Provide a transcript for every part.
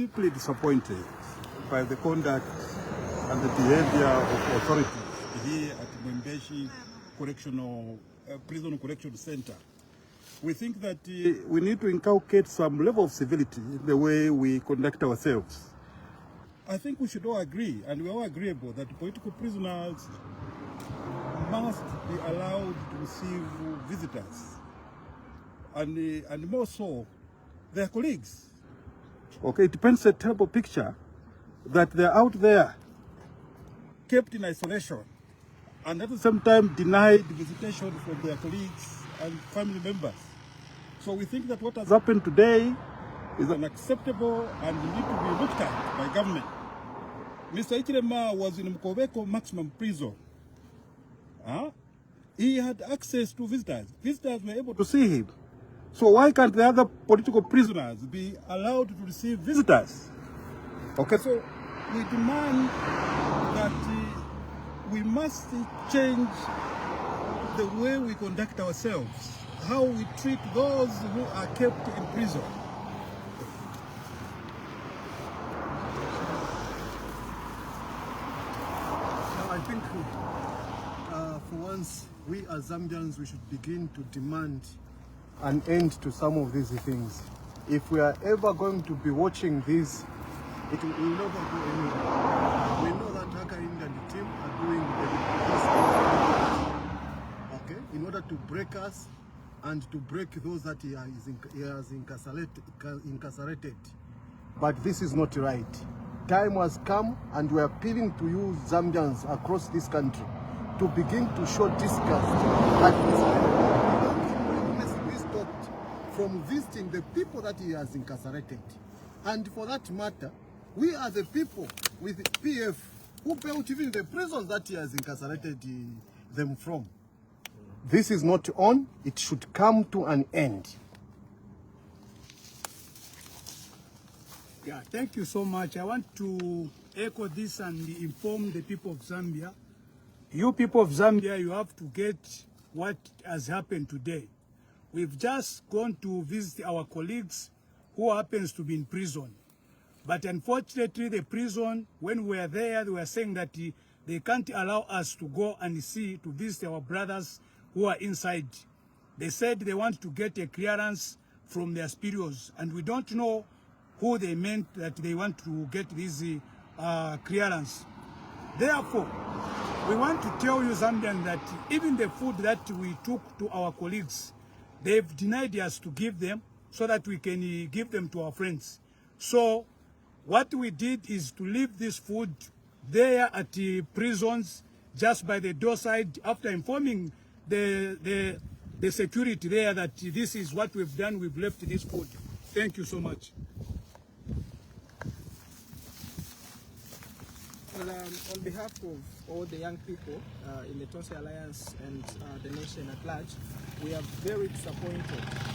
deeply disappointed by the conduct and the behavior of authorities here at Mwembeshi Prison Correction Center. We think that we need to inculcate some level of civility in the way we conduct ourselves. I think we should all agree, and we are all agreeable, that political prisoners must be allowed to receive visitors, and more so, their colleagues. Okay, it paints a terrible picture that they're out there, kept in isolation, and at the same time denied visitation from their colleagues and family members. So we think that what has happened today is unacceptable and need to be looked at by government. Mr. Ichirema was in Mkobeko maximum prison. He had access to visitors. Visitors were able to see him. So why can't the other political prisoners be allowed to receive visitors? Okay, so we demand that we must change the way we conduct ourselves, how we treat those who are kept in prison. I think for once, we as Zambians, we should begin to demand an end to some of these things. If we are ever going to be watching this, it will never go anywhere. We know that Hakainde and the team are doing this, okay, in order to break us and to break those that he has incarcerated. But this is not right. Time has come, and we are appealing to you Zambians across this country to begin to show disgust at this time. We stopped from visiting the people that he has incarcerated. And for that matter, we are the people with PF who built even the prisons that he has incarcerated them from. This is not on. It should come to an end. Yeah, thank you so much. I want to echo this and inform the people of Zambia. You people of Zambia, you have to get what has happened today. We've just gone to visit our colleagues who happens to be in prison. But unfortunately, the prison, when we were there, they were saying that they can't allow us to go and to visit our brothers who are inside. They said they want to get a clearance from their superiors, and we don't know who they meant that they want to get this clearance. Therefore, we want to tell you, Zambian, that even the food that we took to our colleagues, they've denied us to give them so that we can give them to our friends. So what we did is to leave this food there at the prisons, just by the door side, after informing the security there that this is what we've done, we've left this food. Thank you so much. Well, on behalf of all the young people in the Tonse Alliance and the nation at large, we are very disappointed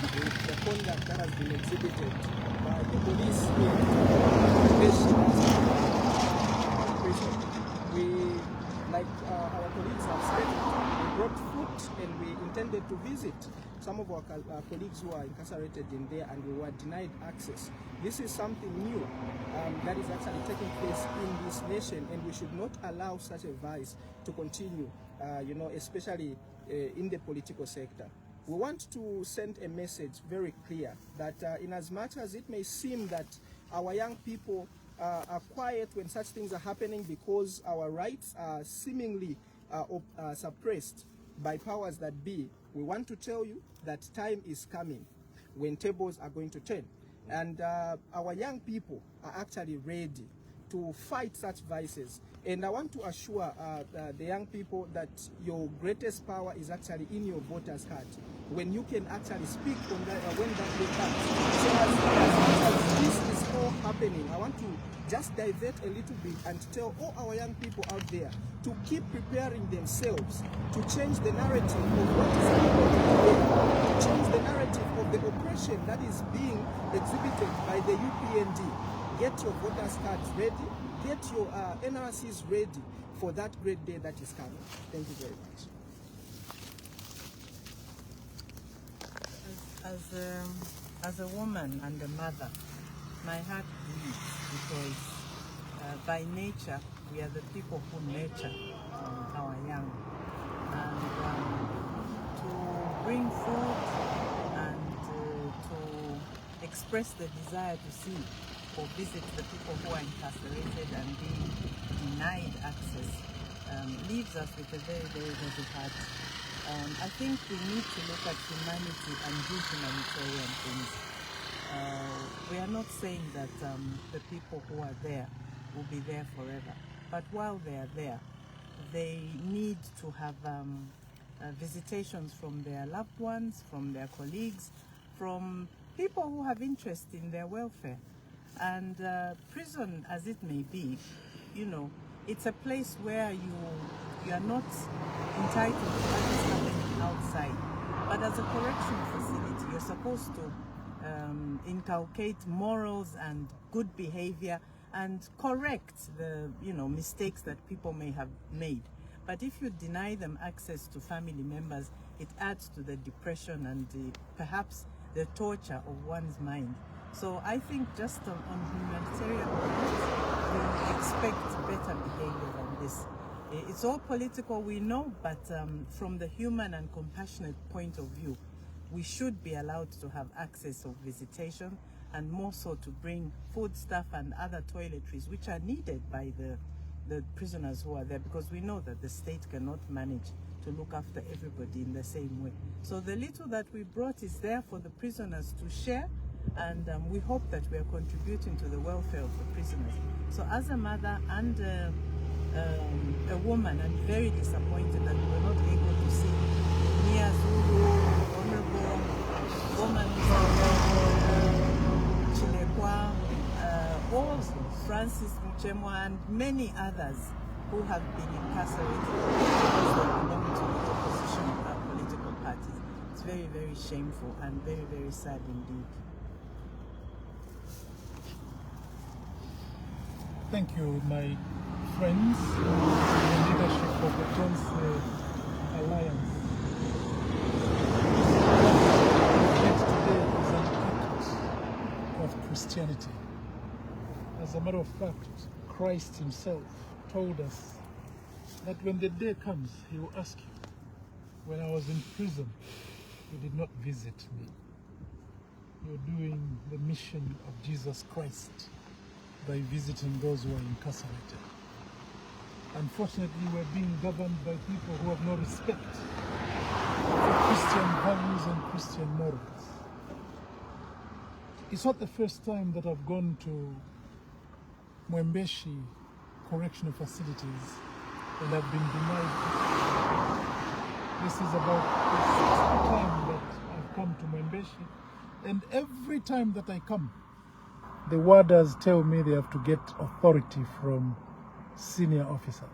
with the conduct that has been exhibited by the police here in prison. We, like our colleagues have said, we brought food and we intended to visit some of our colleagues who are incarcerated in there, and we were denied access. This is something new that is actually taking place in this nation, and we should not allow such a vice to continue, especially in the political sector. We want to send a message very clear that in as much as it may seem that our young people are quiet when such things are happening because our rights are seemingly suppressed by powers that be, we want to tell you that time is coming when tables are going to turn. And our young people are actually ready to fight such vices. And I want to assure the young people that your greatest power is actually in your voters' card, when you can actually speak on that, when that day comes. So as this is all happening, I want to just divert a little bit and tell all our young people out there to keep preparing themselves to change the narrative of what is happening today, to change the narrative of the oppression that is being exhibited by the UPND. Get your voters' cards ready, get your NRCs ready for that great day that is coming. Thank you very much. As a woman and a mother, My heart bleeds because by nature we are the people who nurture our young. And to bring food and to express the desire to see or visit the people who are incarcerated and being denied access leaves us with a very, very heavy heart. I think we need to look at humanity and do humanitarian things. We are not saying that the people who are there will be there forever, but while they are there, they need to have visitations from their loved ones, from their colleagues, from people who have interest in their welfare. And prison, as it may be, you know, it's a place where you are not entitled to what is happening outside. But as a correctional facility, you're supposed to inculcate morals and good behavior and correct the mistakes that people may have made. But if you deny them access to family members, it adds to the depression and perhaps the torture of one's mind. So I think just on humanitarian grounds, we expect better behavior than this. It's all political, we know, but from the human and compassionate point of view, we should be allowed to have access of visitation, and more so to bring foodstuff and other toiletries which are needed by the prisoners who are there, because we know that the state cannot manage to look after everybody in the same way. So the little that we brought is there for the prisoners to share, and we hope that we are contributing to the welfare of the prisoners. So as a mother and a woman, I'm very disappointed that we were not able to see Munir Zulu, Honorable Bowman Lusambo, all Francis Mchemwa and many others who have been incarcerated because they belong to the opposition political parties. It's very, very shameful and very, very sad indeed. Thank you, my friends, the leadership of the Tonse Alliance. Yet today is an act of Christianity. As a matter of fact, Christ himself told us that when the day comes, he will ask you, when I was in prison, you did not visit me. You're doing the mission of Jesus Christ by visiting those who are incarcerated. Unfortunately, we're being governed by people who have no respect for Christian values and Christian morals. It's not the first time that I've gone to Mwembeshi correctional facilities and I've been denied. This is about the 6th time that I've come to Mwembeshi, and every time that I come, the warders tell me they have to get authority from senior officers.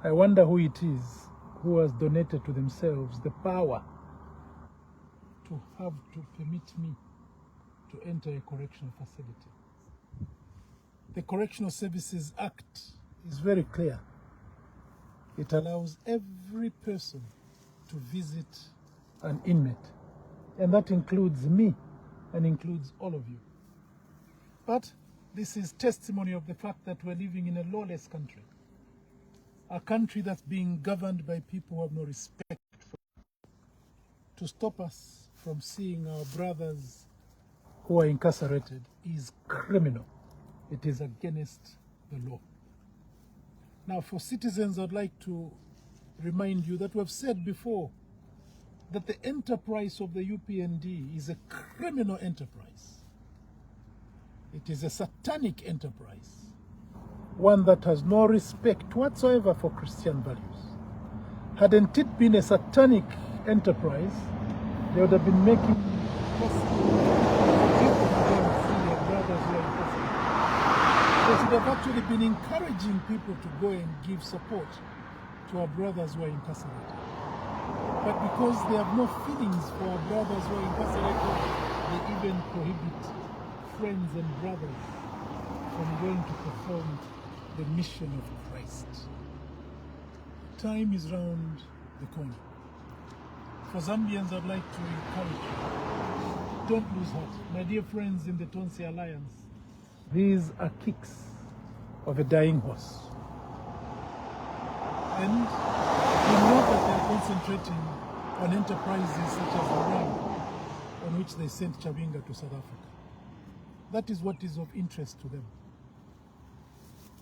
I wonder who it is who has donated to themselves the power to have to permit me to enter a correctional facility. The Correctional Services Act is very clear. It allows every person to visit an inmate, and that includes me and includes all of you. But this is testimony of the fact that we're living in a lawless country, a country that's being governed by people who have no respect for us. To stop us from seeing our brothers who are incarcerated is criminal. It is against the law. Now, for citizens, I'd like to remind you that we've said before that the enterprise of the UPND is a criminal enterprise. It is a satanic enterprise, one that has no respect whatsoever for Christian values. Hadn't it been a satanic enterprise, they would have been making possible people to go and see their brothers who are incarcerated. They should have actually been encouraging people to go and give support to our brothers who are incarcerated. But because they have no feelings for our brothers who are incarcerated, they even prohibit friends and brothers from going to perform the mission of Christ. Time is round the corner. For Zambians, I'd like to encourage you, don't lose heart. My dear friends in the Tonse Alliance, these are kicks of a dying horse. And we know that they're concentrating on enterprises such as the one on which they sent Chabinga to South Africa. That is what is of interest to them.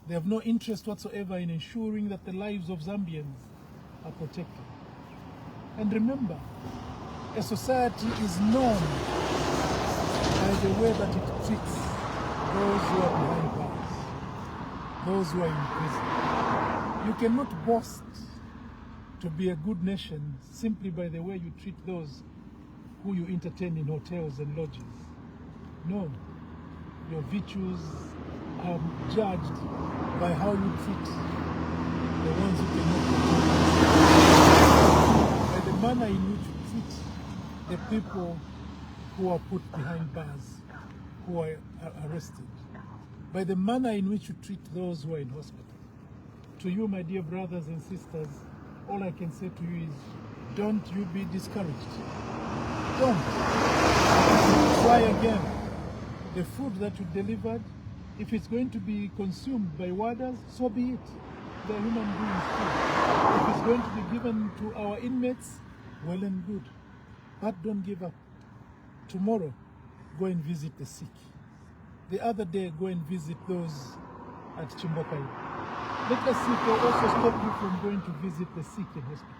They have no interest whatsoever in ensuring that the lives of Zambians are protected. And remember, a society is known by the way that it treats those who are behind bars, those who are in prison. You cannot boast to be a good nation simply by the way you treat those who you entertain in hotels and lodges. No, your virtues are judged by how you treat the ones who cannot protect, by the manner in which you treat the people who are put behind bars, who are arrested, by the manner in which you treat those who are in hospital. To you, my dear brothers and sisters, all I can say to you is, don't you be discouraged. Don't. Try again. The food that you delivered, if it's going to be consumed by warders, so be it. They're human beings too. If it's going to be given to our inmates, well and good. But don't give up. Tomorrow, go and visit the sick. The other day, go and visit those at Chimbokai. Let us see if they also stop you from going to visit the sick in hospital.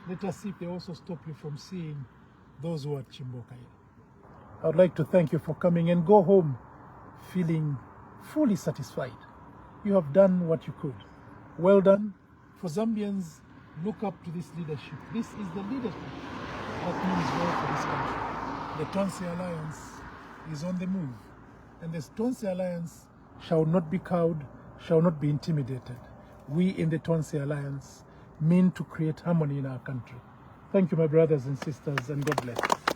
Let us see if they also stop you from seeing those who are at Chimbokai. I would like to thank you for coming, and go home feeling fully satisfied. You have done what you could. Well done. For Zambians, look up to this leadership. This is the leadership that means well for this country. The Tonse Alliance is on the move, and the Tonse Alliance shall not be cowed, shall not be intimidated. We in the Tonse Alliance mean to create harmony in our country. Thank you, my brothers and sisters, and God bless.